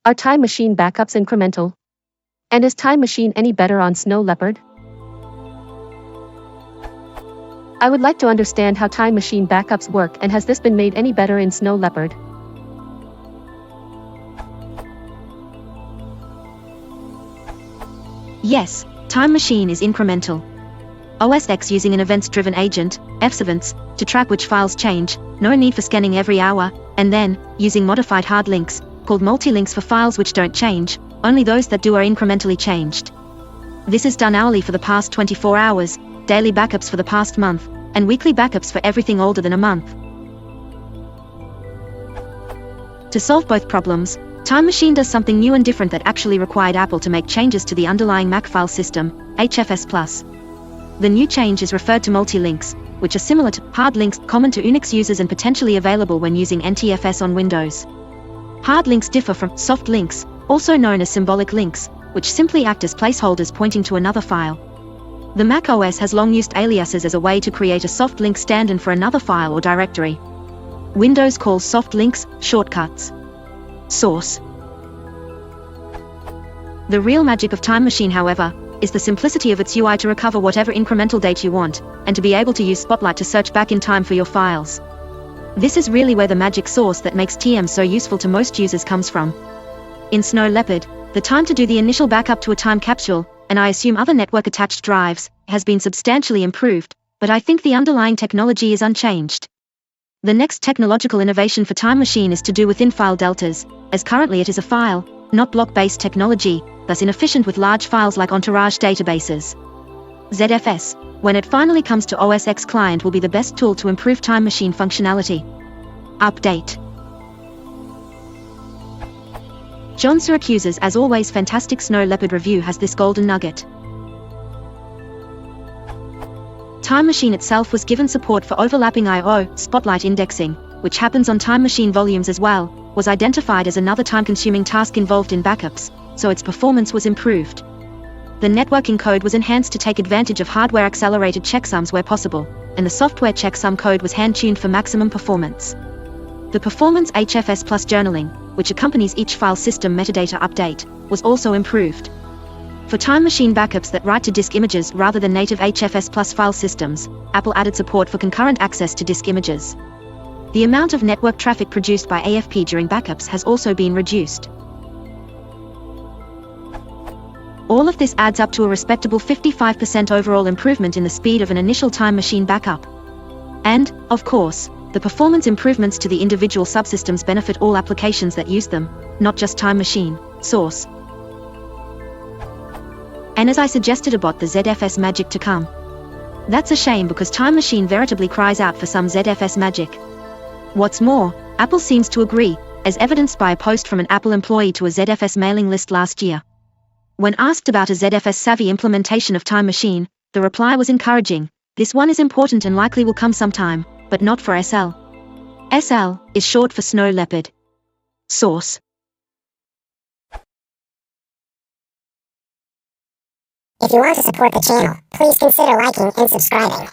Are Time Machine backups incremental? And is Time Machine any better on Snow-Leopard? I would like to understand how Time Machine backups work, and has this been made any better in Snow-Leopard? Yes, Time Machine is incremental. OS using an events-driven agent, events, to track which files change, no need for scanning every hour, and then, using modified hard links, called multi-links for files which don't change, only those that do are incrementally changed. This is done hourly for the past 24 hours, daily backups for the past month, and weekly backups for everything older than a month. To solve both problems, Time Machine does something new and different that actually required Apple to make changes to the underlying Mac file system, HFS+. The new change is referred to multi-links, which are similar to hard links common to Unix users and potentially available when using NTFS on Windows. Hard links differ from soft links, also known as symbolic links, which simply act as placeholders pointing to another file. The Mac OS has long used aliases as a way to create a soft link stand-in for another file or directory. Windows calls soft links shortcuts. Source. The real magic of Time Machine, however, is the simplicity of its UI to recover whatever incremental date you want, and to be able to use Spotlight to search back in time for your files. This is really where the magic sauce that makes TM so useful to most users comes from. In Snow-Leopard, the time to do the initial backup to a time capsule, and I assume other network-attached drives, has been substantially improved, but I think the underlying technology is unchanged. The next technological innovation for Time Machine is to do with in-file deltas, as currently it is a file, not block-based technology, thus inefficient with large files like Entourage databases. ZFS, when it finally comes to OS X client, will be the best tool to improve Time Machine functionality. Update. John Syracuse's as always fantastic Snow-Leopard review has this golden nugget. Time Machine itself was given support for overlapping I/O, Spotlight indexing, which happens on Time Machine volumes as well, was identified as another time-consuming task involved in backups, so its performance was improved. The networking code was enhanced to take advantage of hardware-accelerated checksums where possible, and the software checksum code was hand-tuned for maximum performance. The Performance HFS Plus journaling, which accompanies each file system metadata update, was also improved. For Time Machine backups that write to disk images rather than native HFS Plus file systems, Apple added support for concurrent access to disk images. The amount of network traffic produced by AFP during backups has also been reduced. All of this adds up to a respectable 55% overall improvement in the speed of an initial Time Machine backup. And, of course, the performance improvements to the individual subsystems benefit all applications that use them, not just Time Machine. Source. And as I suggested about the ZFS magic to come. That's a shame because Time Machine veritably cries out for some ZFS magic. What's more, Apple seems to agree, as evidenced by a post from an Apple employee to a ZFS mailing list last year. When asked about a ZFS-savvy implementation of Time Machine, the reply was encouraging. This one is important and likely will come sometime, but not for SL. SL is short for Snow-Leopard. Source. If you want to support the channel, please consider liking and subscribing.